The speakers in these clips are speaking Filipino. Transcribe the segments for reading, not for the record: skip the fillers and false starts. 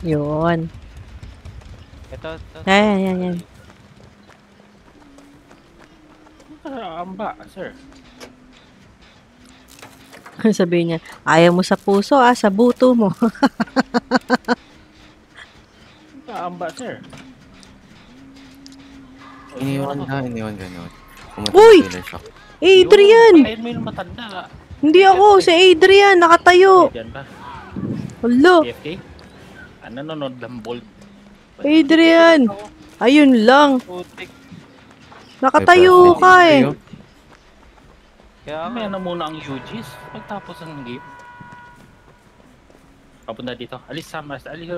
Yun. Ito. Yan. Amba, sir. Sabihin niya, ayaw mo sa puso, sa buto mo. Amba, sir. Iniwan gano'n. Uy! Adrian! Ayun mo yung matanda. Hindi ako, si Adrian, nakatayo. Diyan ba? Hello, AFK? Nanonood ng bold. Adrian. Ayun lang. Putik. Nakatayo ka eh. Kaya May ano muna ang UGs pagtapos ng game. Papunta dito. Alis Samas. Alis.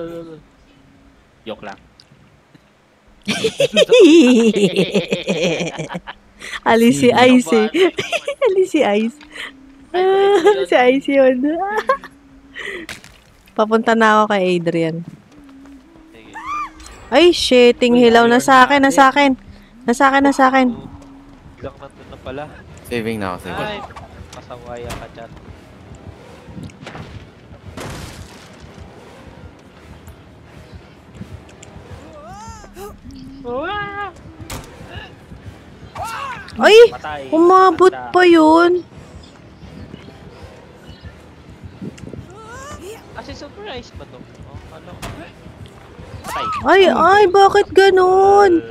Joke lang. Alis si Ice eh. Alis si Ice. Si Ice yun. Papunta na ako kay Adrian. sige. Ay, shitting hilaw na sa akin. Biglang nandun na pala. Saving na ako, saving. Ay, pasawaya ka dyan. Ay, Patay. umabot pa yun. Kasi surprise ba to? Oh, ano? Patay. Ay, bakit ganun?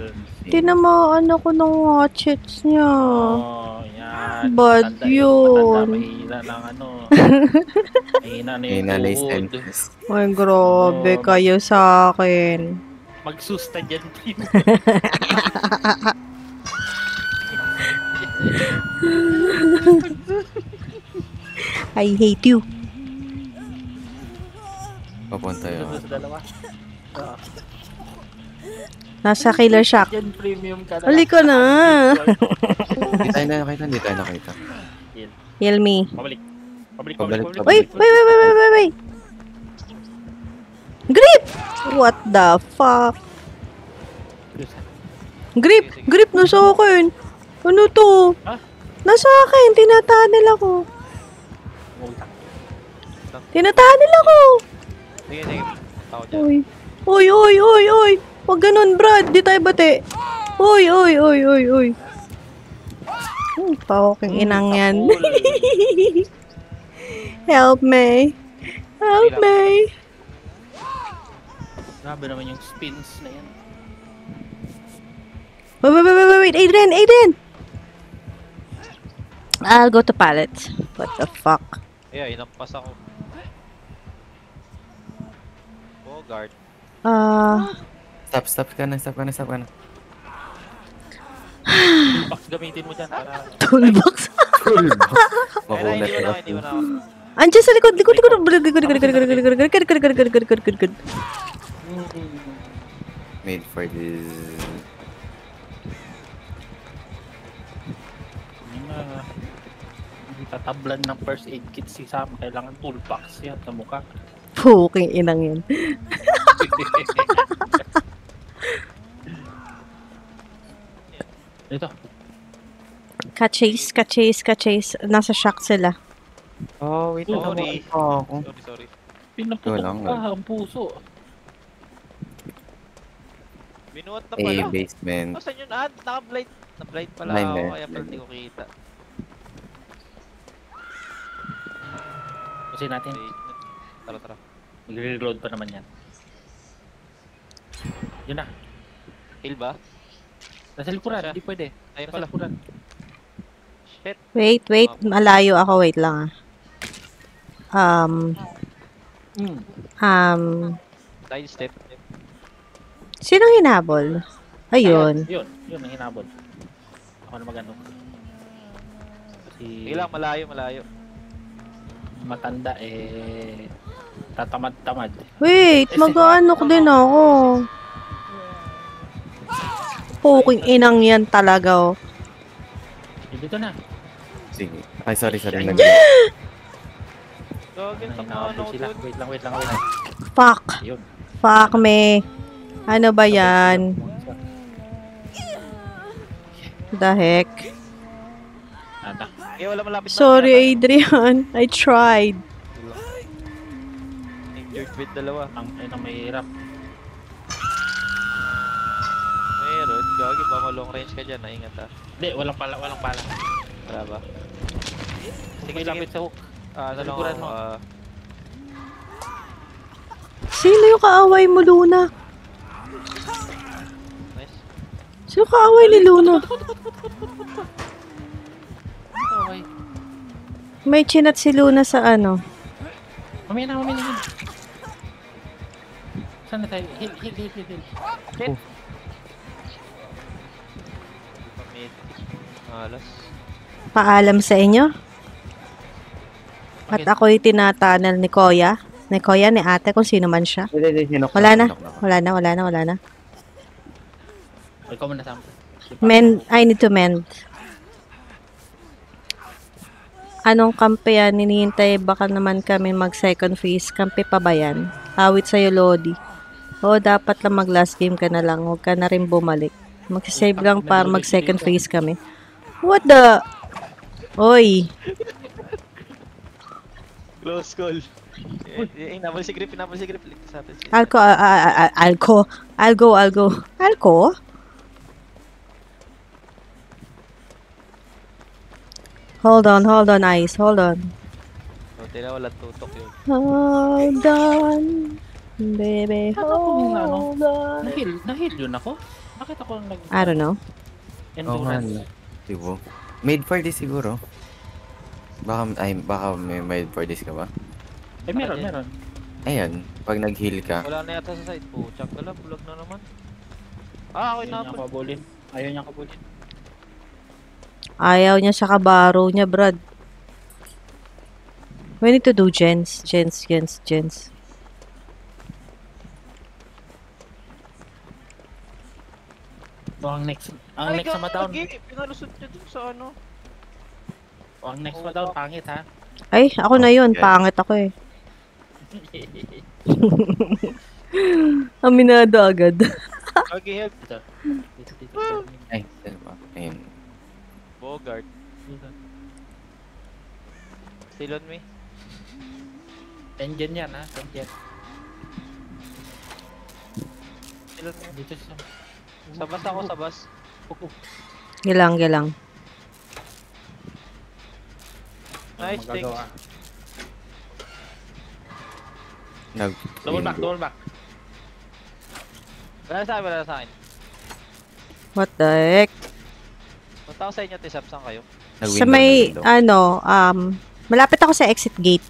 Tinamaan ako ng hatchets niya. Oh, yan. Bad Matanda, yun. Mahina lang ano. Mahina na yung Mahina na yung tuhod. sentence. Ay, grabe kayo sa akin. Magsusta dyan, team. I hate you. Papunta yun. Sa dalawa. Nasa Killer Shack. Yan, premium ka na. Huli ko na. Hindi tayo nakita. Heal me. Pabalik. Pabalik. Wait. Grip! What the fuck? Grip na sa akin. Ano to? Ha? Nasa akin, tinatunnel ako. Tinatunnel ako. Sige. Tao dyan. Uy. Huwag ganun, Brad. Di tayo bate. Uy. Pahuking inang yan. Help me. Grabe naman yung spins na yan. Wait, Adrian! I'll go to pallet. What the fuck? Ay, inampas ako. Oh, guard. Stop ka na. Box gamitin mo dyan para... Toolbox. Makulat Hindi na mo na ako. Andiyan sa likod. Likod. made for this. Tatablan ng first aid kit si Sam. Kailangan toolbox yan sa mukha. Puking inang yan. Ito. Ka-chase. Nasa shock sila. Oh, wait. Sorry. Sorry. Pinaputok Wala ka nga. ang puso. Binuhat na A pala. basement. Saan yun? Naka-blind. Na-blind pala Blind ako. eh. Kaya pala hindi ko kita. Kasi natin. Tara. Mag-reload pa naman yan. Yun na. Heal ba? Nasa likuran. Siya. Hindi pwede. Ayun Nasa pala. likuran. Shit. Wait. Malayo ako. Wait lang Side step. Sinong hinabol? Ayun. Yun ang hinabol. Ako na magano. Kasi Sige lang, malayo. matanda tatamad-tamad. Wait, mag-aanok din ako. Puking inang yan talaga, oh. Dito na. Sige. Ay, sorry. Gagawin Ay, tama nakapos ano sila. doon. Wait lang. Fuck. Yun. Fuck me. Ano ba yan? The heck? Nada. Eh, wala malapit na. Sorry, Kaya Adrian. I tried. tayo. Injured with dalawa. Ang mahirap. Meron. Gagi ba mo long range ka dyan? Ingat ha. Hindi, walang pala. Wala ba? Sige, lapit sa hook. Ano lang Likuran ako, mo. Sino yung kaaway mo, Luna? nice. Sino kaaway ni Luna? Okay. May chinat si Luna sa ano. Mamaya na. Saan na tayo? Heal. Pamit. Alas. Paalam sa inyo. At ako'y tinatanal ni Koya. Ni Koya, ni ate, kung sino man siya. Hindi, sinok Wala na. sinok ako. Wala na. Ikaw muna sa amin. I need to mend. Anong kampe yan? Ninihintay baka naman kami mag second phase. Kampe pa ba yan? Awit sa'yo, Lodi. Oo, dapat lang mag last game ka na lang. Huwag ka na rin bumalik. Magsisave lang para mag second phase kami. What the? Oy. Close call. Inabal si Grip. Ligtas sa atin. Alco? Hold on, Ice. Hold on. Buti na walang tutok yun. Hold on. Baby, Ano? hold on. Nahil yun ako? Bakit ako nag... I don't know. Oo nga, Endurance. no. Diba? Made for this siguro. Baka may made for this ka ba? Eh, meron. Ayan, pag nag-heal ka. Wala na yata sa side. Puchak ka lang. Bulag na naman. Ah, okay na. Ayaw niya kabulin. Ayaw niya sa kabaro niya, Brad. We need to do gens. So, ang next na ma-down. Pinalusot niya dun sa ano. Ang next ma-down, pangit ha. Ay, ako na yun. Okay. Pangit ako eh. Aminado agad. Okay, help. Dito. Ay, saan ba? Ayun. Bogart. Still on me. Engine yan ha. Engine. Still on me. Dito siya. Sabas ako, sabas. Gilang. Nice, thanks. Magagawa. Nag... Double back. Wala na sa akin. What the heck? Punta ako sa inyo, Tisap. Saan kayo? Sa may, malapit ako sa exit gate.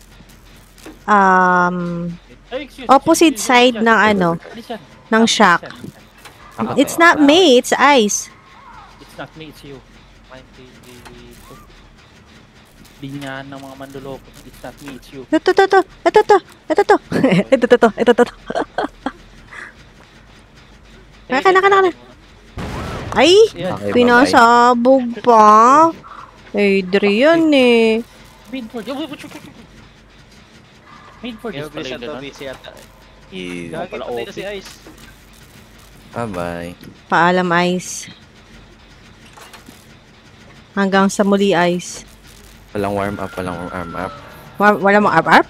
Ay, excuse. Opposite side ng ano, Listen. ng shack. Ako It's not me, it's Ice. It's not me, it's you. Mind dito. Binyahan ng mga manduloko. It's not me, it's you. Ito. Kana. Ay, Okay, pinasabog pa. Adrian eh. Made for this. Made for this Kaya pala Chris yung to ganun. busy yata. Easy. Gagi, pala patay na OP. si Ice. Bye-bye. Paalam, Ice. Hanggang sa muli, Ice. Walang warm up. Wala mo up?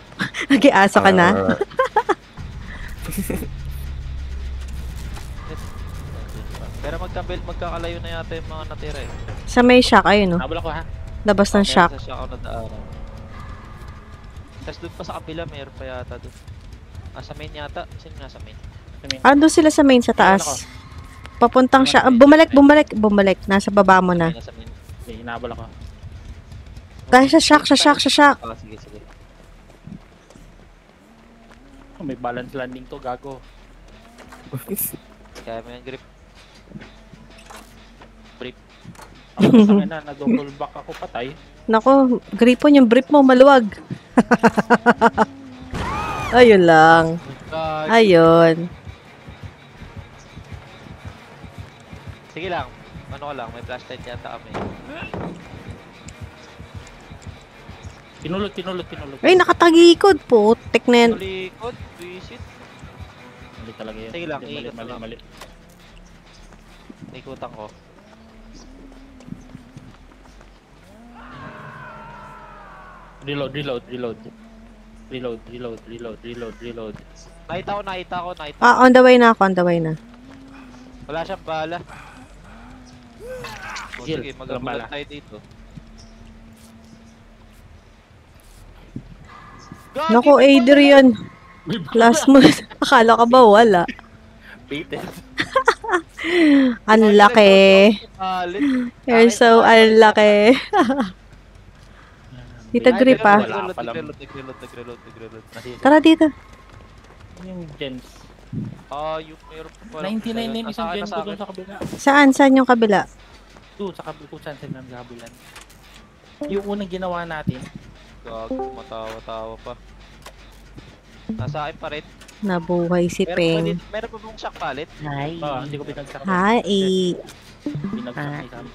Nag-iasa ka na? Pero magkakalayo na yata yung mga natira eh. Sa may shack, ayun no. Nabala ko ha. Labas ng Meron shack. sa shack ako nadaanan. Tapos doon pa sa kabila, meron pa yata doon. Sa main yata. Sino nasa main? Ando sila sa main sa taas. Papuntang shack. Bumalik. Nasa baba mo na. Nasa main. Okay, hinabala ko. Guys, sa shack. Ah, sige. Oh, may balance landing to, gago. Kaya mo yung grip. Ako sa akin na, double back ako patay. Nako, gripon yung brief mo, maluwag. Ayun lang. Ayun. Sige lang. Ano ka lang, may flashlight yata kami. Tinulot. Ay, nakatagikod po. Tek na yan. Tulikod, visit. Mali talaga yan. Sige lang, Mali. iikot na lang. Ikutan ko. Reload, reload, reload. Reload, reload, reload, reload, reload. Nakita ko. On the way na ako, on the way na. Wala siyang bala. O Gil, sige, walang bala. mag-abulan tayo dito. Gagi, Naku, may Adrian. Last mo. Akala ka ba wala? Baited. Ang laki. Balit. You're so unlucky. Tita Grip ah. Wala pa lang. Nag-reload. Tara dito. Yung gens. Yung meron pa pala. 99 na yung isang Nasa gens akin, ko doon sa kabila. Saan? Saan yung kabila? Doon sa kabila kung saan sila naghabulan. Yung unang ginawa natin. Gago, matawa-tawa pa. Nasa akin pa rin. Nabuhay si Peng. Meron pa bang shock pallet? Hindi ko pinagsak. Hi. Pinagsak ni Sam.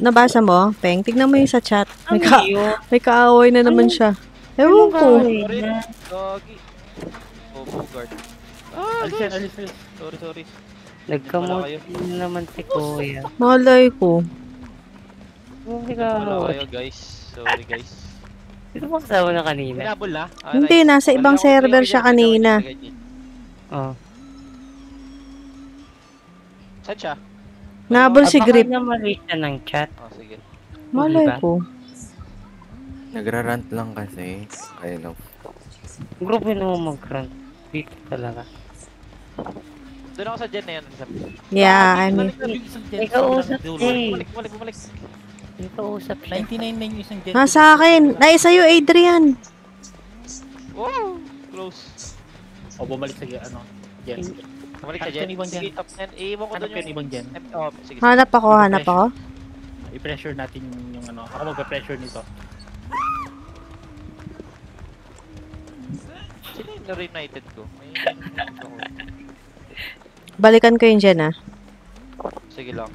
Nabasa mo, Peng? Tignan mo yung sa chat. May kaaway na naman siya. Ewan ko. Gagi. Oh, Bogart. Alis yan, alis. Sorry. Nagkamot Wala kayo. din naman si Kuya. Malay ko. Hindi Wala ka. kayo, guys. Sorry, guys. Ito mo kasama na kanina. Pinabol na? Hindi, nasa ibang server siya kanina. Oh. Saan siya? Nabol si Grip. Baka na mali siya ng chat. Oh, sige. Malay Diba? ko. Nagrarant lang kasi. Ayun lang. Group yun mo mag-run. Dito talaga. Doon ako sa gen na yan. Yeah, Yung isang gens. May kausap Dulo. eh. Bumalik. May kausap siya. 99 na yung isang gens. Nasa akin. Ay, sa'yo, Adrian. Wow! Close. O bumalik sa ano. Gens. Bumalik ka, Hanap Jen. yung ibang Sige, gen. top 10. Iiwan ko Hanap doon yung ibang gen. Sige. Hanap ako. I-pressure natin yung ano. Ako magpa-pressure nito. Sino yung na-reunited ko? Balikan ko yun dyan ah. Sige lang.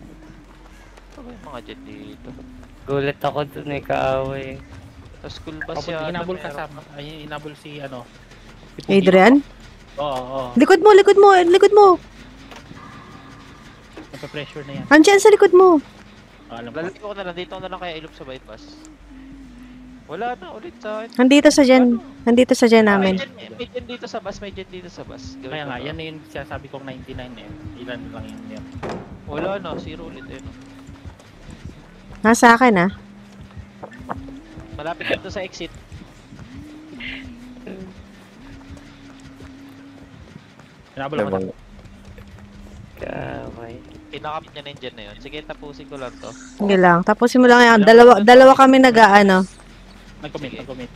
Ito ba yung mga jet dito? Gulat ako dun may kaaway. Sa school bus Kapag yata. inabol ka meron. sa ay inabol si ano. Si Pugi. Adrian? Oo. Likod mo. Nagpa-pressure na yan. Andiyan sa likod mo. Alam ko. Lalagay ko na lang. Dito na lang kaya ilog sa bypass. Wala na ulit sa akin. Nandito sa dyan namin. May gen dito sa bus. Gawin Kaya ko nga, to. yan na yung sinasabi kong 99 eh. Ilan lang yun yan. Wala na. Zero ulit eh. No? Nasa akin ah. Malapit dito sa exit. Inabol ako na. Labang. Kaaway. Pinakapit niya na yung gen na yun. Sige, tapusin ko lang to. Sige lang. Tapusin mo lang yan. Dalawa kami nag-aano. Nag-commit.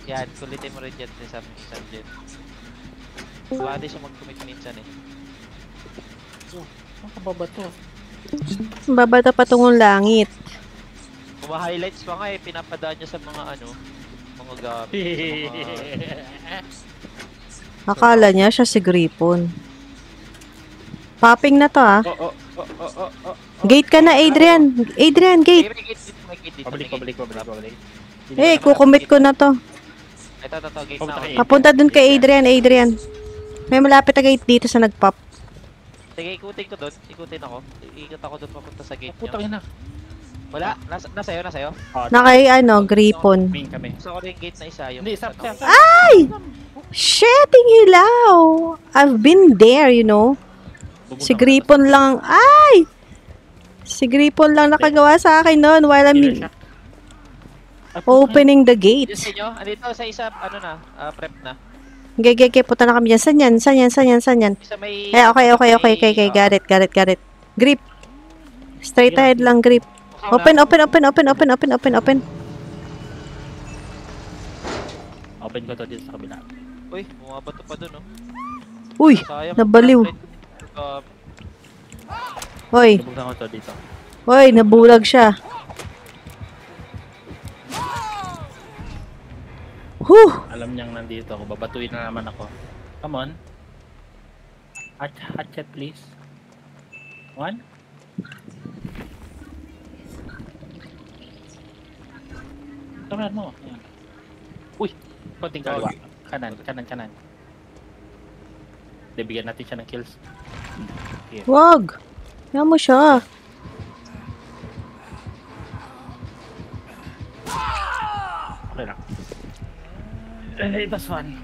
Yan, kulitin mo rin dyan sa isang gen. Pwede siya mag-commit minsan eh. Ang kababa to. Babata patungong langit. Kuma-highlights pa nga eh. Pinapadaan niya sa mga ano. Mga gamit. Akala niya siya si Gripon. Popping na to ah. Oh. Gate ka na, Adrian. Adrian, gate. May gate dito, may gate dito. Pabalik. Eh, kukumit ko na to. Ito, gate na Pumunta ako. kay Papunta dun kay Adrian. May malapit na gate dito sa nagpop. Sige, ikutin ko doon. Ikutin ako. Ikot ako doon papunta sa gate Putang niyo. ina. Wala, nasayo. Na kay Gripon. Main kami. Gusto ko rin yung gate na isa. Yung Hindi, stop. Ay! Sheting hilaw! I've been there, you know. Si Gripon lang. Ay! Si Gripon lang nakagawa sa akin noon while I'm opening the Yung gate. sa inyo, andito sa isa, ano na, prep na. Gege, punta na kami dyan. Saan yan? Isa may... Eh, okay. Got it. Grip. Straight ahead lang, Grip. Open. Open ko to dito sa kabila. Uy, bumabato pa doon, oh. Uy, Sayang. nabaliw. Hoy, Nabugsan ko to dito. nabulag siya. Alam niyang nandito ako. Babatuin na naman ako. Come on. Hot chat please. One. Kameran mo. Ayan. Uy! Konting kaliwa. Kanan. Bigyan natin siya ng kills. Wag. Yan mo siya. Okay lang. That's fun.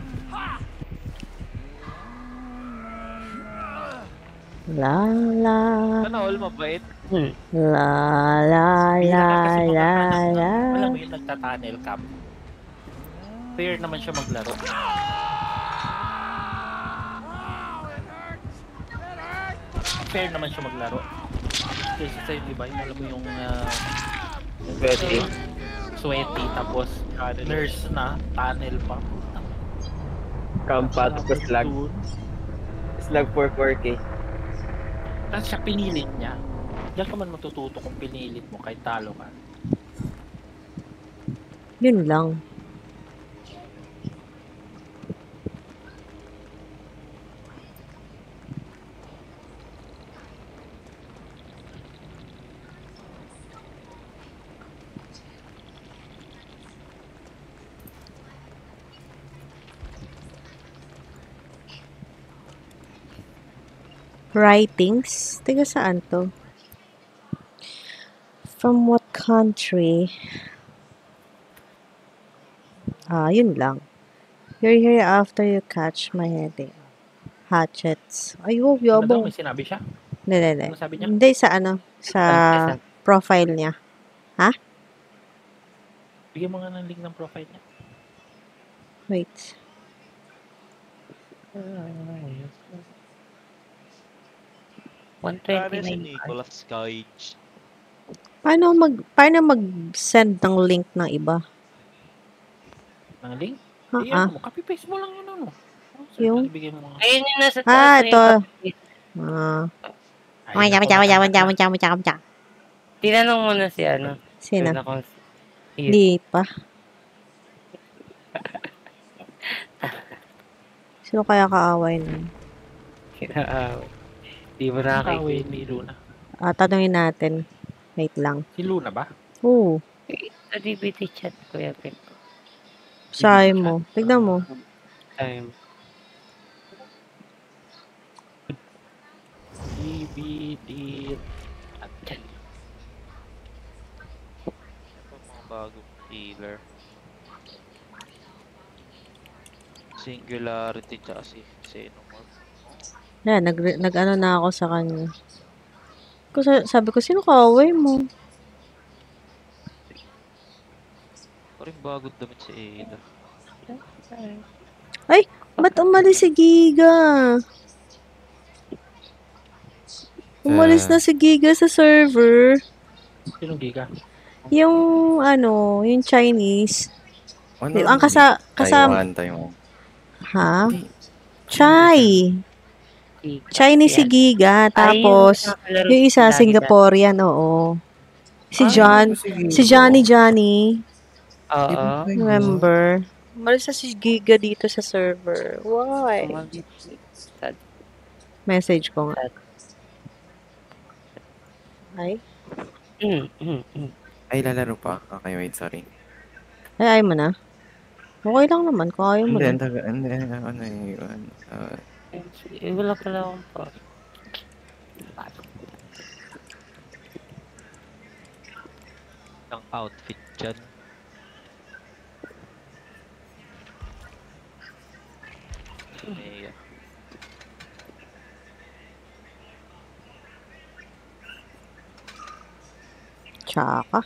La la Sana all mabait. la la Bihira la kasi la makakahanap la. ng, alam mo yun, nagta-tunnel cam. Fair naman siya maglaro. Fair naman siya maglaro. Kasi sa yung iba, yung alam mo yung Pwede. sweaty tapos nurse na, tunnel pa. Kampa, tapos lag. Dun. Slag for 4K. Tapos siya pinilit niya. Diyan ka man matututo kung pinilit mo kahit talo ka. Yun lang. Writings? Tiga saan to? From what country? Yun lang. You're here after you catch my headache. Hatchets. Ay, wow, Ano daw, yabong. may sinabi siya? Hindi. Ano sabi niya? Hindi, sa ano? Sa profile niya. Bigyan mo nga ng link ng profile niya. Wait. Pare si 129. Nicolas Cage. Paano mag-send ng link ng iba? Ng link? Ah, Iyan mo, copy-paste mo lang yun ano. Yung? Bigyan mo nga. Ayun yung nasa taas na Ito. Ay, Wala. Tinanong mo na si ano. Sino? Doon ako. Hindi pa. Sino kaya kaaway nun? Di mo Nakakawin nakakita. ni Luna. Tanungin natin. Wait lang. Si Luna ba? Oo. Sa DBT chat, Kuya Pep. Sabi mo. Tignan mo. Time. DVD at chat. Mga bagong healer. Singularity tsaka si Xenomorph. Yan, nag-ano na ako sa kanya. Sabi ko, sino kaaway mo? Parang bagong damit si Ada. Ba't umalis si Giga? Umalis na si Giga sa server. Sinong giga? Yung, yung Chinese. Ano? Ang kasama. Taiwan. Ha? Chinese si Giga. Tapos, yung isa, Singaporean, oo. Si Johnny. Oo. Remember? Umalis na si Giga dito sa server. Why? Message ko nga. Ay? Ay, lalaro pa. Okay, wait, sorry. Ay, ayaw mo na? Okay lang naman kung ayaw mo Hindi, na. ano yun. Wala pala akong pa. Ang outfit dyan. May, Tsaka.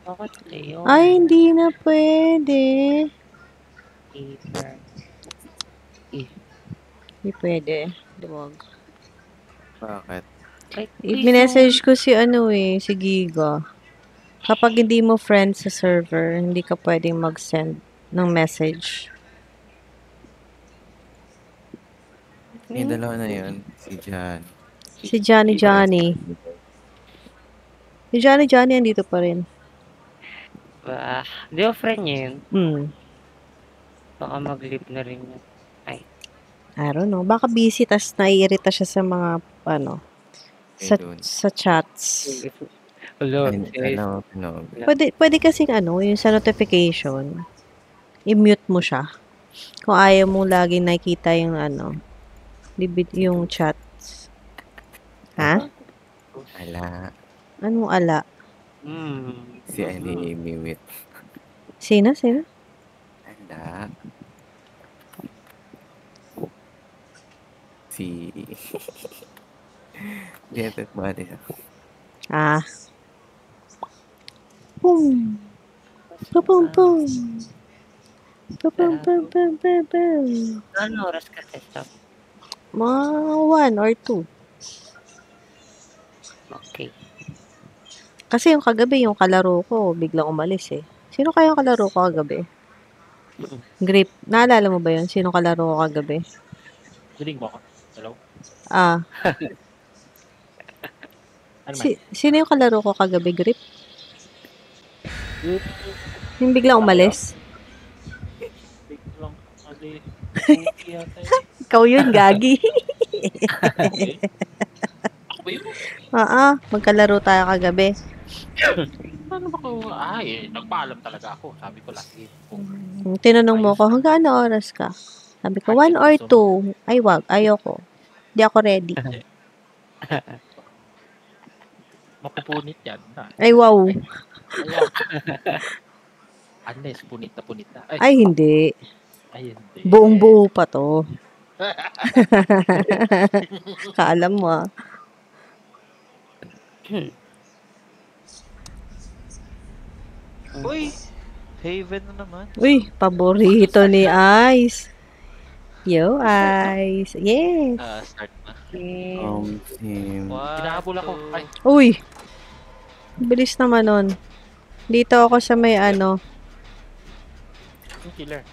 Bakit Leo? Ay, hindi na pwede. Hindi pwede. Duwag. Bakit? I-message ko si si Giga. Kapag hindi mo friend sa server, hindi ka pwedeng mag-send ng message. Yung dalawa na yun. Si Jan. Si Johnny. Si Johnny andito pa rin. Di ba friend niya yun? Baka mag-leave na rin yun. I don't know. Baka busy, tas naiirita siya sa mga, sa chats. Hello. Pwede kasing yung sa notification, i-mute mo siya. Kung ayaw mo lagi nakikita yung yung chat. Ha? Ala. Anong ala? Si Ali Mimit. Sino? Sino? Ala. Si... Jetet Body. Ah. Boom. Pum pum. Pum pum pum pum pum pum. Ano oras ka test up? Mga 1 or 2. Okay. Kasi yung kagabi, yung kalaro ko, biglang umalis eh. Sino kaya yung kalaro ko kagabi? Grip. Naalala mo ba yun? Sino kalaro ko kagabi? Dinig mo ako. Hello? Ah. Ano man? Sino yung kalaro ko kagabi, Grip? Yung biglang umalis? Biglang ali. Okay yata yun. Ikaw yun, Gagi. Okay. Ako ba yun? Magkalaro tayo kagabi. Ano ba ko? Ay, nagpaalam talaga ako. Sabi ko last game. Tinanong mo ko, hanggang ano oras ka? Sabi ko, 1 or 2. Ay, wag. Ayoko. Di ako ready. Mapupunit yan. Ha? Ay, wow. Ayan. Unless punit na. Ay, hindi. Ay, hindi. Buong buo pa to. Kaalam mo ah. Uy! Haven na naman. Uy, paborito ni Ice. Yo, Ice. Yes. Start na. Team. Hinahabol ako. Ay, Uy. Bilis naman nun. Dito ako sa may yung killer.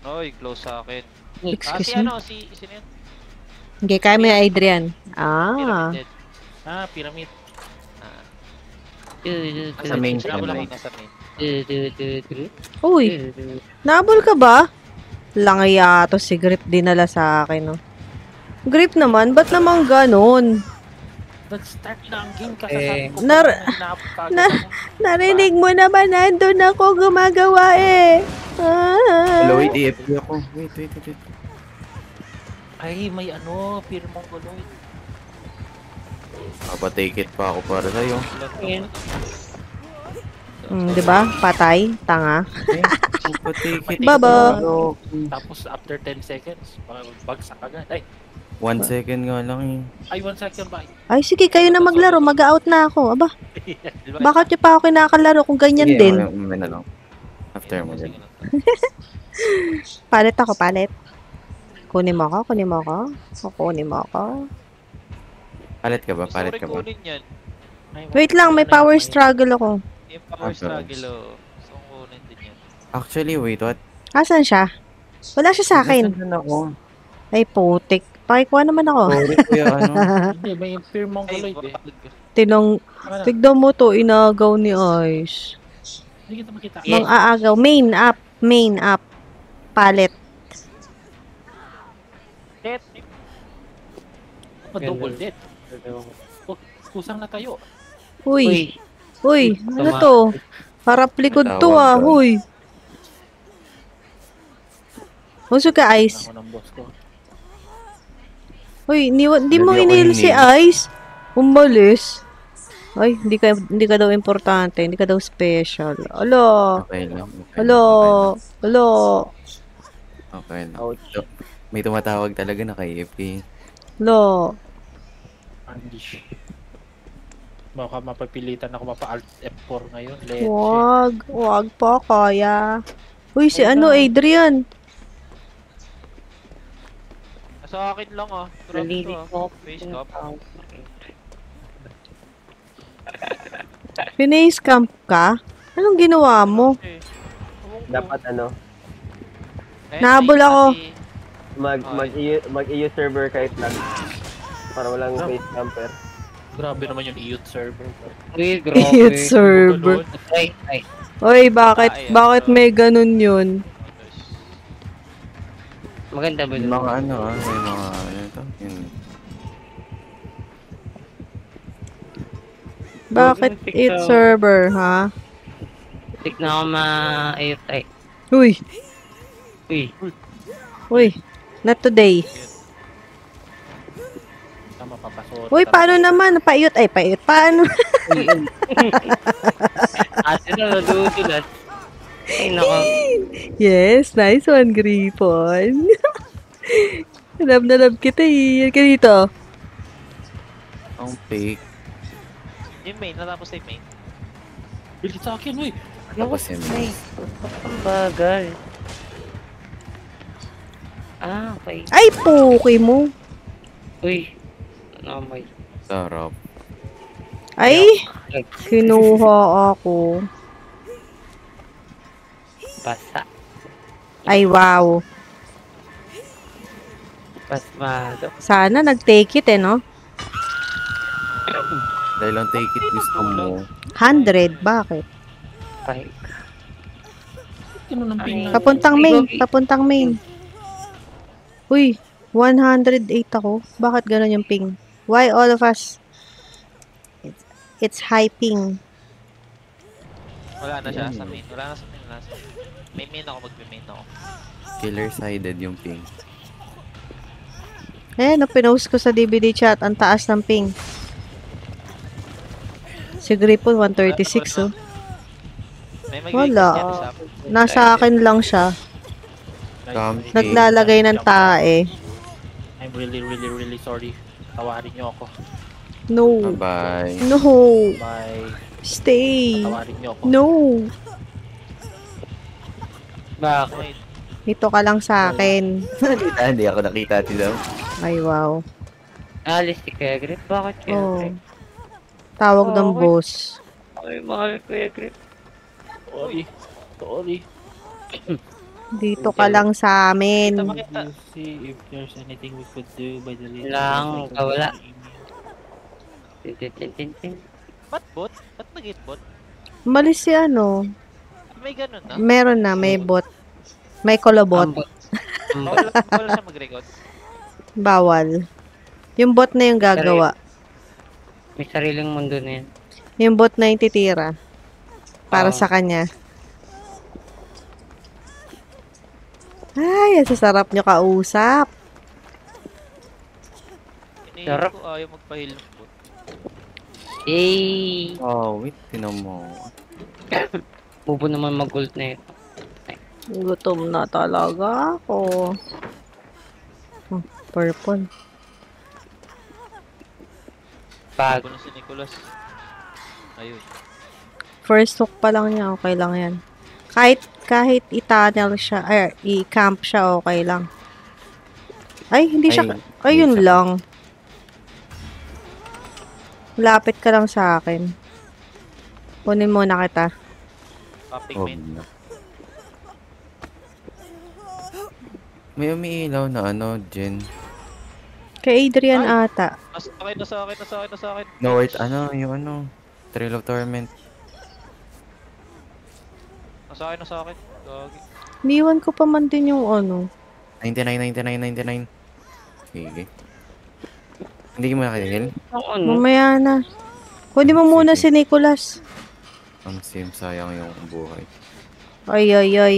Oy, close sa akin. Excuse Si me. sino yun? Okay, kaya mo yung Adrian. Pyramid. Pyramid. Sa main Hinahabol ako main. nasa main. Uy, nabol ka ba? Langya to si Grip dinala sa akin, no? Grip naman, ba't naman ganon? Nag-start na ang game kasi Eh, sabi ko nar- hinahabol ka agad na- ako. Narinig mo naman, nandun ako gumagawa eh. Hello, wait, AFK ako. Wait. Ay, may fear mong guloy. Papatake it pa ako para sa'yo. Ayan. Di ba? Patay, tanga. Papatake it. Baba. Tapos after 10 seconds, bagsak agad. Ay, 1 second nga lang eh. 1 second ba? Ay, sige, kayo na maglaro. Mag-out na ako. Aba, bakit niyo pa ako kinakalaro kung ganyan Sige, din? mamaya na lang. After mo din. Palit ako, palit. Kunin mo ako. Kunin mo ako. Palit ka ba? Palit ka ba? Kunin yan. Wait lang, may power struggle ako. Yung power Okay. struggle, Gusto kong kunin din yan. Actually, wait, what? Asan siya? Wala siya sa akin. Nasaan ako? Ay, putik. Pakikuha naman ako. Sorry, kuya, ano? Hindi, may fear mong Ay, guloy. mapapagod ka. Tignan mo to, inagaw ni Ice. Hindi kita makita. Mang aagaw. Main up. Palit. Dead. Double dead. Kusang na tayo. Uy, ano to? Harap likod to Matawag ka. huy. Huwag ka, Ice. Ako ng boss ko. Uy, di mo Hindi ako inil si hinil. Ice. Umalis. Ay, hindi ka daw importante. Hindi ka daw special. Alo. Okay lang. Alo. Okay lang. May tumatawag talaga na kay AFK. Alo. Unleash. Baka mapapilitan ako mapa-alt F4 ngayon. Leche. Wag po, kaya. Uy, si Adrian. Sa akin lang Drop Nalilig to ko. Face up. Finish camp ka? Anong ginawa mo? Okay. Dapat Nahabol ako. mag-EU server kahit lang. Para walang face camper. Grabe naman yung youth server. Uy, grabe. Youth server. Ay. Uy, bakit may ganun yun? Maganda ba May dun? mga may mga to. Yun. Bakit it server, ha? Tik na ako ma-ayot ay. Uy, Uy, Uy, not today. Tama, papasot. Uy, paano naman? Paiyot. Ay, paiyot. Paano? uy, uy. Ate na, nadudulas. Ay, naka. Yes, nice one, Gripon. Love na love kita eh. Yan ka dito. Ang fake. Yung main, natapos na yung main. Bilis sa akin, uy. Tapos yun. Ay, ang bagal. Okay. Ay, puki mo. Uy, namay. Sarap. Ay, kinuha ako. Basa. Ay, wow. Pasmado. Sana nag-take it eh, no? Dahil ang take it gusto mo. 100, bakit? Ay, Kino ng ping na. Papuntang main, papuntang main. Uy, 108 ako. Bakit ganun yung ping? Why all of us? It's high ping. Wala na siya sa main. Wala na sa main. Wala na sa main. May main ako, magme-main ako. Killer-sided yung ping. Eh, pinost ko sa DVD chat. Ang taas ng ping. Si Gripon, 136, oh. May Wala. Nasa akin lang siya. Naglalagay ng tae. I'm really sorry. Tawarin niyo ako. No. Bye-bye. No. Bye. Stay. Tawarin niyo ako. No. bakit? Dito ka lang sa akin. Hindi ako nakita ati daw. Ay, wow. Alis si Kuya Grip. Bakit Kuya Oh. Grip? Tawag ng Okay. boss. Ay, mahal Kuya Grip. Sorry. Dito ka lang sa amin. Makita. We'll see if there's anything we could do by the late. Lang, wala. Tin, tin, tin, tin, tin. Ba't bot? Ba't nag-hit bot? Malis si ano. May ganun na. Meron na, may bot. May kolobot. Ambot. Bawal siya mag-record. Bawal. Yung bot na yung gagawa. May sariling mundo na yan. Yung bot na yung titira. Para Oo. sa kanya. Ay, ang sasarap nyo kausap. Iniisip Sarap. ko ayaw magpahil ng bot. Eh, Oh, wait. Tinan mo. bubo naman mag-ult na ito. Gutom na talaga ako. Oh, purple. Pag, Ako na si Nicholas. Ayun. First hook pa lang niya, okay lang yan. Kahit i-tunnel siya, ay, i-camp siya, okay lang. Ay, hindi siya, Ay, ayun hindi siya. lang. Lapit ka lang sa akin. Kunin muna kita. Popping Oh, main. no. May umiilaw na ano, Jen. Kay Adrian ata. Nasa akin, nasa akin, nasa akin, nasa akin. No, wait, ano, yung ano, Trail of Torment. Nasa akin, nasa akin. Gagi. Niwan ko pa man din yung ano. 99, 99, 99. Sige. Hindi mo nakahil? ang ano? Mamaya na. Kunin mo muna si Nicholas. Ang sim, sayang yung buhay. Ay, ay, ay.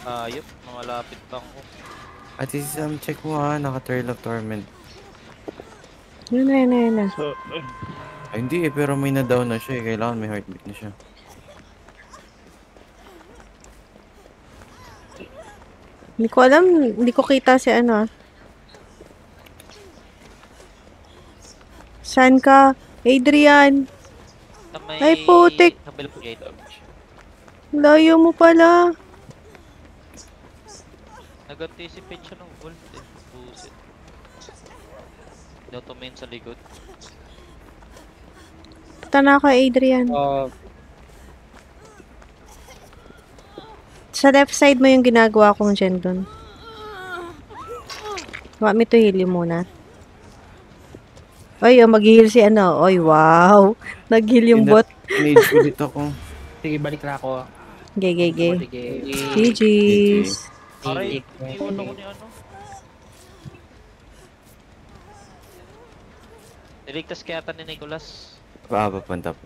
Ayop, malapit lang ko. At least, check mo ha, naka-Trail of Torment. Yun na, yun na, yun na. Ay, hindi eh, pero may na-down na siya eh. Kailangan may heartbeat na siya. Hindi ko alam, hindi ko kita si ano. Saan ka? Adrian, Na may... Ay, putik. Kabilang gate. layo mo pala. Nag-anticipate siya ng ult eh. Buset. Hindi main sa likod. Punta na ako, Adrian. Sa left side mo yung ginagawa kong gen dun. Want me to heal you muna? Ay, mag-heal si ano. Ay, wow. Nag-heal yung bot. Need ulit ako. Sige, balik na ako. Gay, gay, gay. Sige. GG's. Aray, Hindi. iwan ako ni ano. Niligtas kaya ata ni Nicholas. Papunta po.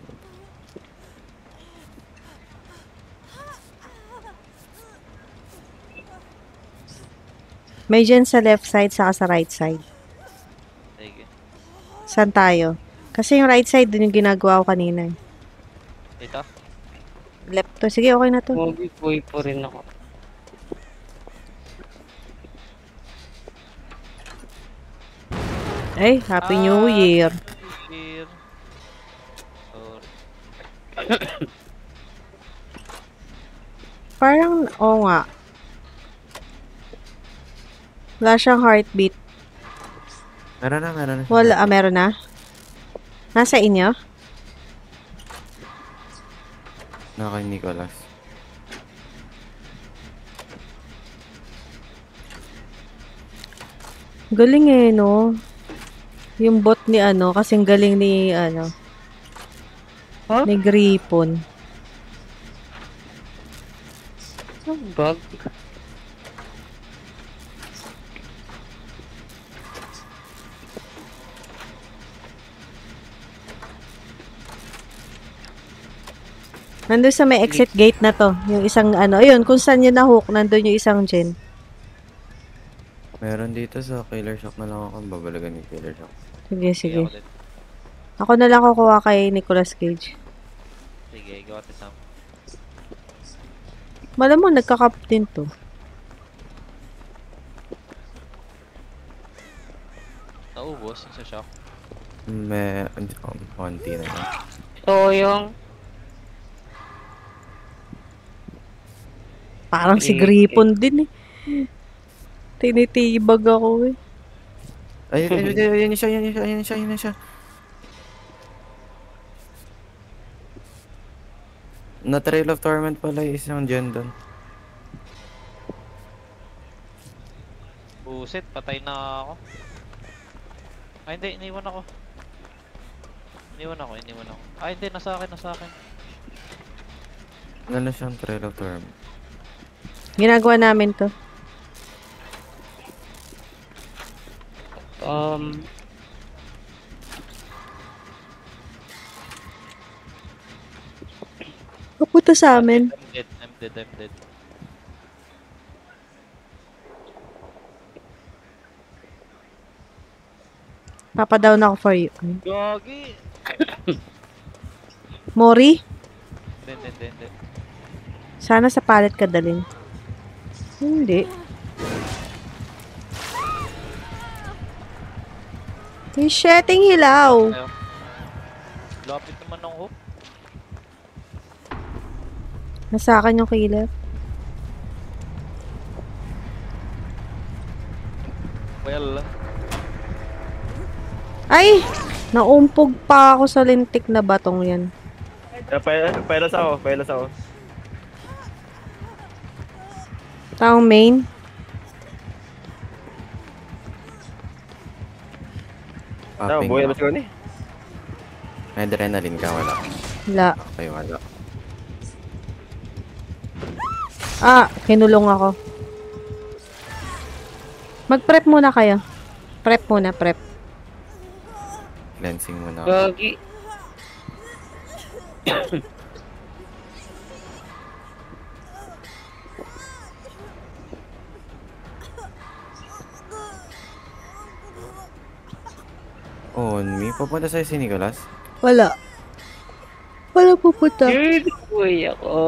May dyan sa left side saka sa right side. Sige. Saan tayo? Kasi yung right side, dun yung ginagawa ko kanina. Eh. Dito? Left to. Sige, okay na to. Pogi boy po rin ako. Ay, Happy New Year. Here. Sorry. Parang, oo nga. Wala siyang heartbeat. Meron na, meron na. Wala, meron na. Nasa inyo? Na kay Nicholas. Galing eh, no? Yung bot ni ano, kasing galing ni ano. Huh? Ni Gripon. Ang bug. Nandun sa may exit gate na to. Yung isang ano, ayun, kung saan yun na-hook, nandun yung isang gen. Meron dito sa Killer Shock na lang ako. Babalagan ni Killer Shock. Sige, sige. Ako din. Ako na lang kukuha kay Nicolas Cage. Sige, gawa tayo sa... Malam mo, nagkakap din to. Naubos yung sa shock. May... konti na lang. So, yung... Parang si Eh, Gripon din eh. Tinitibag ako eh. Ayun siya, yun siya, yun siya, yun siya. Na Trail of Torment pala yung isang gen doon. Buset, patay na ako. Ay, hindi, iniwan ako. Iniwan ako. Ay, hindi, nasa akin. Ano na siyang Trail of Torment? Ginagawa namin to. Papunta sa amin. I'm dead. Papadown ako for you. Gagi! Mori, Hindi. sana sa pallet ka dalhin. Hindi. May sheting hilaw. Ayaw. Lapit naman ng hook. Nasa akin yung killer. Well, Ay! Naumpog pa ako sa lintik na batong yan. Pailas ako. Taong main. Popping buhay na. mas ko ni. May adrenaline ka, wala. Wala. Okay, wala. Ah, kinulong ako. Mag-prep muna kayo. Prep muna. Cleansing muna ako. Gagi. On me? Papunta sa'yo si Nicholas? Wala. Wala pupunta. Good boy ako.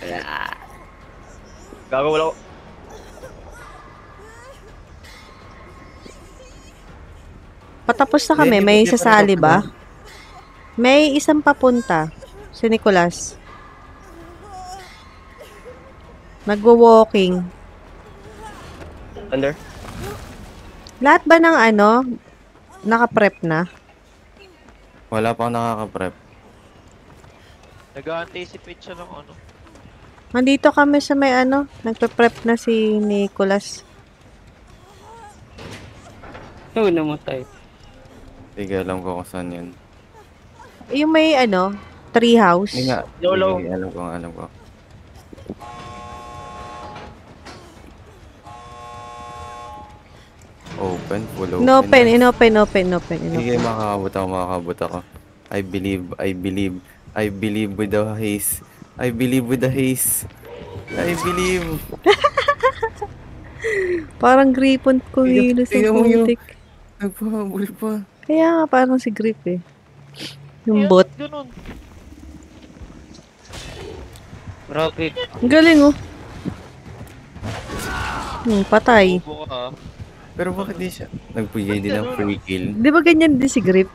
Wala. Gago wala ko. Patapos na kami. May sasali ba? May isang papunta. Si Nicolas. Nagwo-walking. Under. Lahat ba ng ano, naka-prep na? Wala pa akong nakaka-prep. nag-anticipate siya ng ano. Nandito kami sa may ano, nagpe-prep na si Nicolas. Oo, namatay. Sige, alam ko kung saan yun. Yung may ano, tree house. Hindi nga. YOLO. Sige, alam ko. Open, full open. Inopen, na. inopen. Sige, makakabot ako. I believe with the haze. I believe. Parang gripon kumilos Tingnan ang mo yun. putik. Nagpahabol pa. Kaya nga, parang si Grip eh. Yung Ayan, bot. ganun. Grabe. Ang galing oh. Patay. Bobo ka. Pero bakit di siya? Nagbigay din ng free kill. Di ba ganyan din si Grip?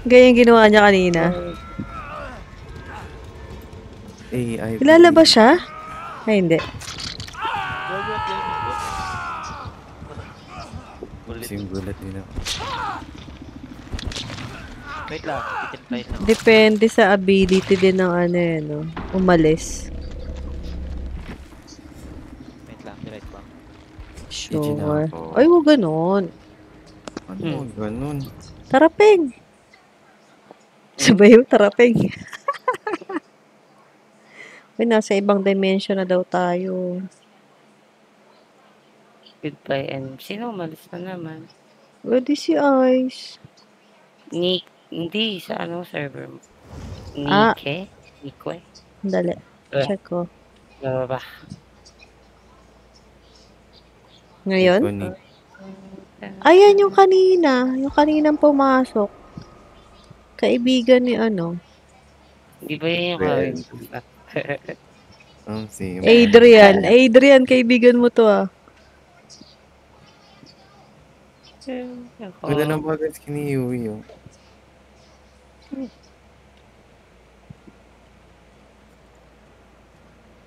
Ganyan ginawa niya kanina. AI. Ilalabas siya? Ay, hindi. Gago at yan yung bot. Bulit. Kasing gulat din ako. Wait lang, itinplay lang. Depende sa ability din ng ano eh, no? Umalis. Wait lang, direct ba? Sure. ako. Ay, huwag ganun. Ano ganun? Tarapeng! Sabay yung tarapeng. Uy, nasa ibang dimension na daw tayo. Goodbye and sino umalis na naman? Pwede si Ice. Hindi sa ano server mo. Ah. Nike? Dali. Check ko. Ba? Ngayon? Iconic. Ayan yung kanina. Yung kaninang pumasok. Kaibigan ni ano. Di ba yun yung Well. kawin? Same. Adrian. Adrian, kaibigan mo to ah. Ganda ng bagay skin ni Yui oh.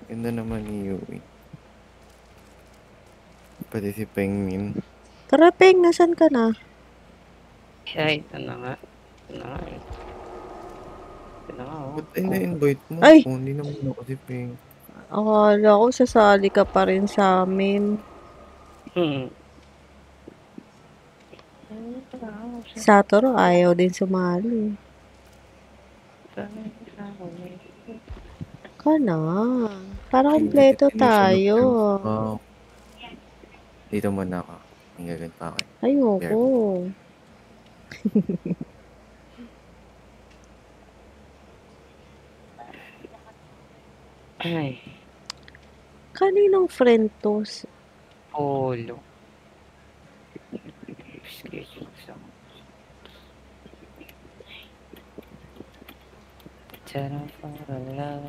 Ganda naman ni Yui. Pati si Pengmin. Tarapeng, nasan ka na? Ay, ito na nga. Ito na nga eh. Ito na nga oh. Ba't in-invite mo? Ay! Oh, hindi naman ako si Peng. Akala ko sasali ka pa rin sa amin. Satoru ayaw din sumali. Ka na. Para kompleto tayo. Oh. Dito muna ako. Ang gagawin pa ako. Ayoko. Ay, Kaninong friend to? polo. Schedule sa Tara para lang.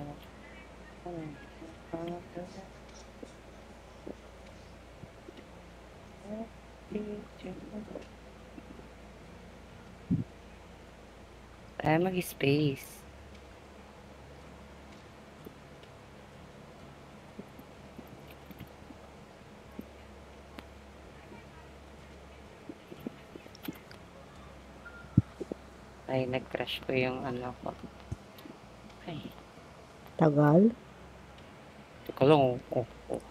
Tayo mag-space. Ay, nag-crash ko yung ano ko. Ay, Tagal? teka lang. Oh.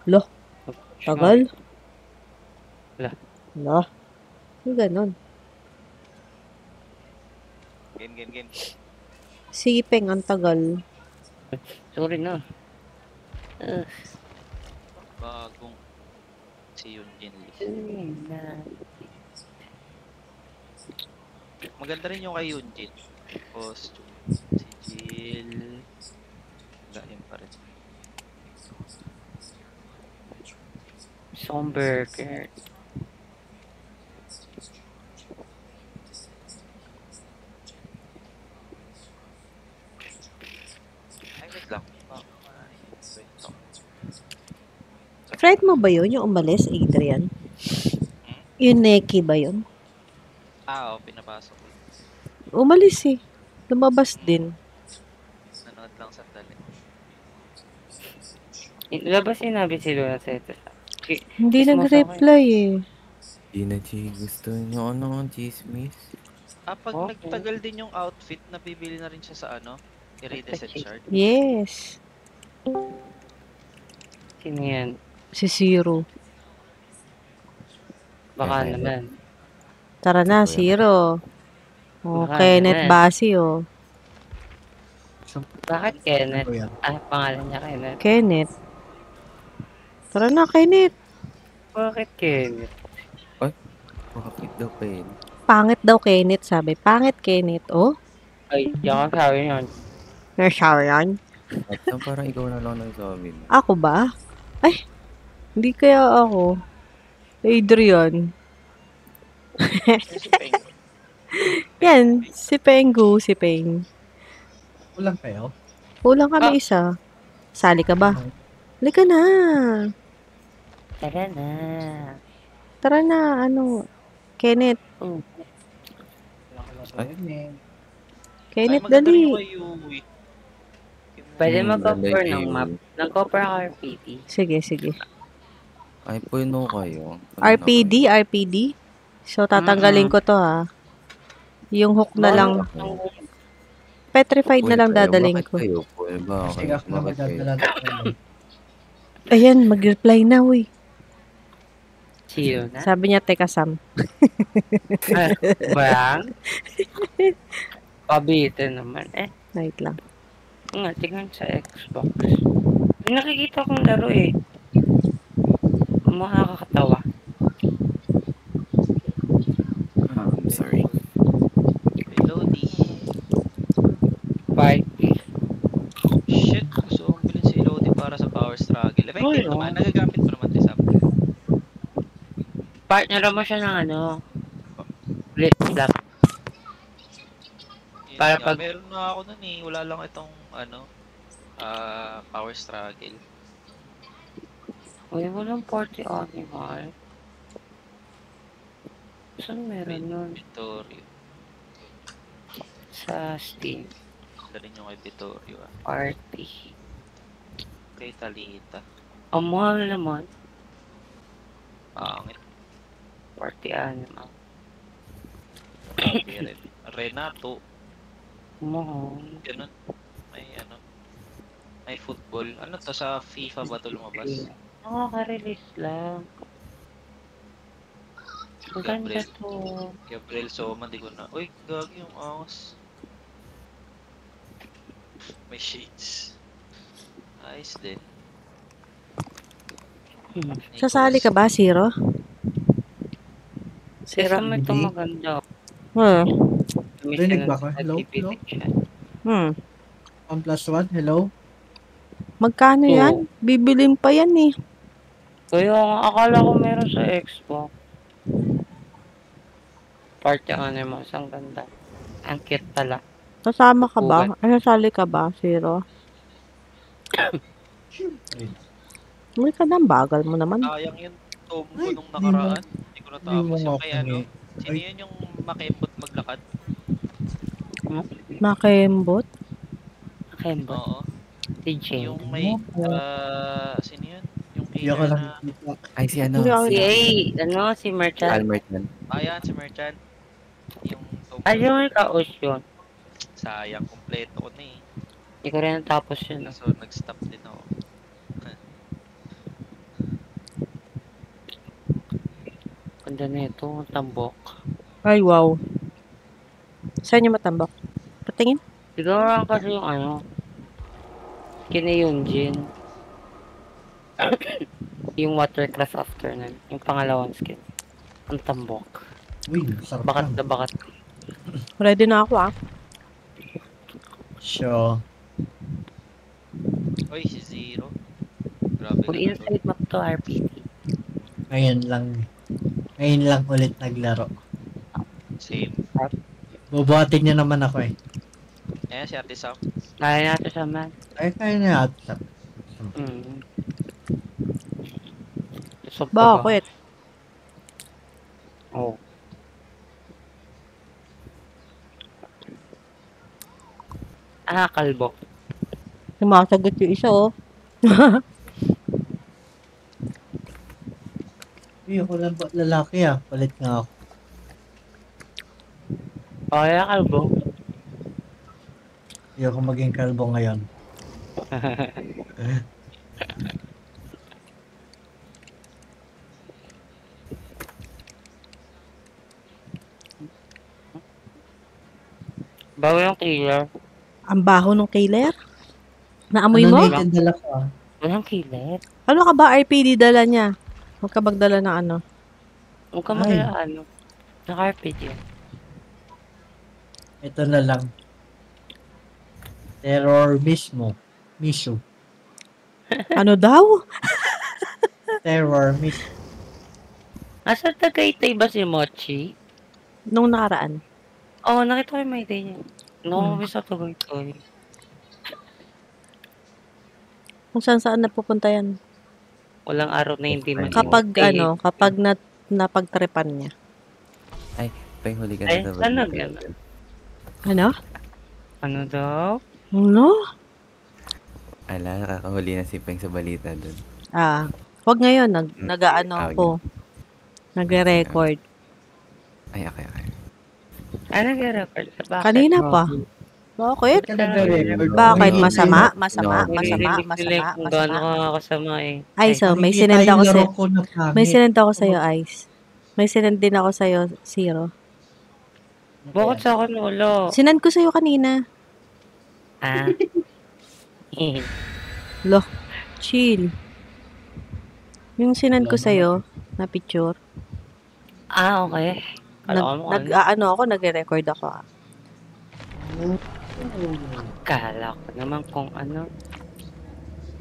Loh, Nag-crash tagal? Wala. Wala. Yung ganon. Game. Sipeng, ang tagal. Sorry na. Bagong si Yunjin Lee. Sorry na. Maganda rin yung kay Yunjin. Costume. Si Jill. Galing pa rin. Somberger. Ay, wait lang. Wait lang. Friend mo ba yun, yung umalis, Adrian? Yung Neki ba yun? Oo, pinapasok ko. Umalis eh. Lumabas din. Nanood lang sandali. Labas sinabi si Luna sa ito. Hindi Mas nag-reply eh. Di na Chi. Gusto niyo ano ang chismis? Pag Okay. nagtagal din yung outfit, nabibili na rin siya sa ano? I-redeset chart. Yes. Sino yan? Si Zero. Baka Okay. naman. Tara na, Zero. Oh, Baka Kenneth naman. Basi oh. Bakit Kenneth? Oh, yeah. Pangalan niya Kenneth. Kenneth. Tara na, Kenneth. Bakit Kenneth? Bakit daw pa yun? Pangit daw Kenneth, sabi. Pangit Kenneth, oh. Ay, yung sabi niyan. Nashower yan. At parang ikaw na lang nagsabi mo. Ako ba? Hindi kaya ako. Adrian. Si Peng. Yan, si Pengu, si Peng. Kulang kayo? Kulang kami isa. Sali ka ba? Halika na. Tara na. Tara na, ano. Kenneth. Ay. Kenneth, maganda rin yung dali. kay Yui. Pwede Hmm, mag-offer lalagay ng ko. map. Nag-offer ako RPT. Sige, sige. Ay, puno kayo. RPD, RPD. So, tatanggalin ko to ha. Yung hook na lang. Petrified na lang dadaling ko. Bakit kayo po? Bakit? Sige ako na Bakit kayo? magdadala ng Ayan, mag-reply na, uy. See you na. Sabi niya, teka, Sam. Bang? Pabitin naman. Wait lang. Nga, tingnan sa Xbox. May nakikita kong laro eh. Makakatawa. I'm sorry. Kay Lodi. Party. Shit, gusto kong bilhin si Lodi para sa power struggle. Effective Oo. naman, nagagamit mo naman din Sam. Partner mo siya ng ano. Flip flop. Yun Para nga, pag- meron na ako nun eh. Wala lang itong power struggle. Uy, walang party animal. Saan meron nun? Vittorio. Sa Steam. Sila rin yung kay Vittorio ah. Party. Kay Talita. Ang mahal naman. Pangit. Party animal. Sabi rin. Renato. Mahal. Ganun. May football. Ano to, sa FIFA ba to lumabas? Nakaka-release lang. Ang ganda Gabriel. to. Gabriel Soma, di ko na. Uy, gagi yung angas. May shades. Ayos din. Sasali ka ba, Zero? Sira mo ito Hindi. maganda. Rinig ba ako? Hello? Hello? Hmm. 1+1, hello? Magkano Oo. yan? Bibilin pa yan eh. Kaya nga, akala ko meron sa Xbox. Party animals, ang ganda. Ang cute pala. Kasama ka ba? Ay, sasali ka ba, Zero? Hindi ka na, bagal mo naman. Sayang yung tomb ko Ay, nung nakaraan. Hindi ko Hindi natapos. mo Yung nga kay kami. sino yun yung makembot maglakad? Makembot? Kembo. Oo. Si Jane. Yung may, Opo. sino yun? Yung Hindi ako killer lang na, nakikita. Ay, si ano? Hindi ako- Si si Merchant. Albert man. ayan, si Merchant. Yung tomb. Ay, yung kaos yun. Sayang, kompleto ko na eh. Hindi ko rin natapos yun. So, nag-stop din ako. Ganda na ito, tambok. Ay, wow. Saan yung matambak? Patingin? Siguro lang kasi yung kina yung Jin. Yung watercraft after nun. Yung pangalawang skin. Ang tambok. Uy, sarap Bakat lang. na bakat. Ready na ako ah. Sure. Uy, si Zero. Grabe Kung na to. inside map to RPT. Ngayon lang ulit naglaro. Same. Bubuhatin niya naman ako eh. Ayan, si Ate Sam. Kaya natin sa man. Ay, kaya niya ata. So, pa ba? Bakit? Oh. Kalbo. Sumasagot yung isa oh. Uy, ako lang ba lalaki ah. Palit nga ako. Kaya kalbo. Ayoko maging kalbo ngayon. Bago yung killer. Ang baho nung killer. Naamoy mo? Ano na yung dala ko ah? Walang killer. Ano ka ba RPD dala niya? Huwag ka magdala ng ano. Huwag ka Ay. mag-ano. Naka-RPG. Ito na lang. Terror mismo. Miso. Ano daw? Terror, miss. Nasa Tagaytay ba si Mochi? Nung nakaraan. Oo, nakita ko yung may day niya. No, sa Tagaytay. Kung saan napupunta yan. Walang araw na hindi man. Kapag kapag napagtripan niya. Peng, huli ka Ay, na sa ano balita. gano'n? Ano? Ano daw? Ano? Ala, nakakahuli na si Peng sa balita dun. Wag ngayon. Nag-ano Ah, ako. Nagre-record. Ay, okay. Ano nag-record? Bakit? Kanina pa. Bakit? Ka nagre-record. Bakit? No. Masama? No. Masama? Naririnig nila kung gaano ka kasama eh. Ay, so, may Nakikita sinend yung ako laro sa'yo. ko na pangit. May sinend ako sa'yo, Ice. May sinend din ako sa'yo, Zero. Bakit sa akin wala? Sinend ko sa'yo kanina. Ah. Chill. Yung sinend ko sa'yo, na picture. Ah, okay. Kala ko mo ano. Nagre-record ako. Kala ko naman kung ano.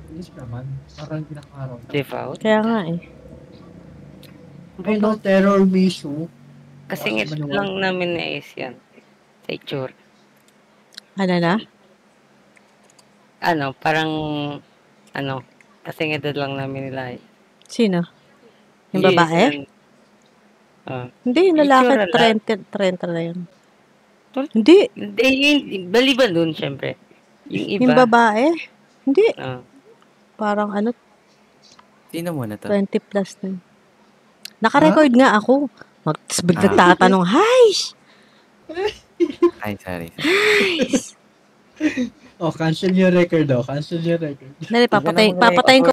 Bilis naman. Parang pinakaraw. Devout. Kaya nga eh. Ay, no, terror miss, Kasing ito lang namin na is yan. Sa itsura. Ano na? Ano, parang, kasing edad lang namin nila eh. Sino? Yung Yes, babae? Hindi, yung lalaki. Itsura 30 na yun. Tol- Hindi. Hindi, baliban dun, syempre. Yung iba. Yung babae? Hindi. ah, Parang Sino mo na to? 20 plus na. yun. Naka-record nga ako. Tapos biglang tatanong, hi! Ay, sorry. Oh, cancel your record, Cancel your record. Dali, papatayin ko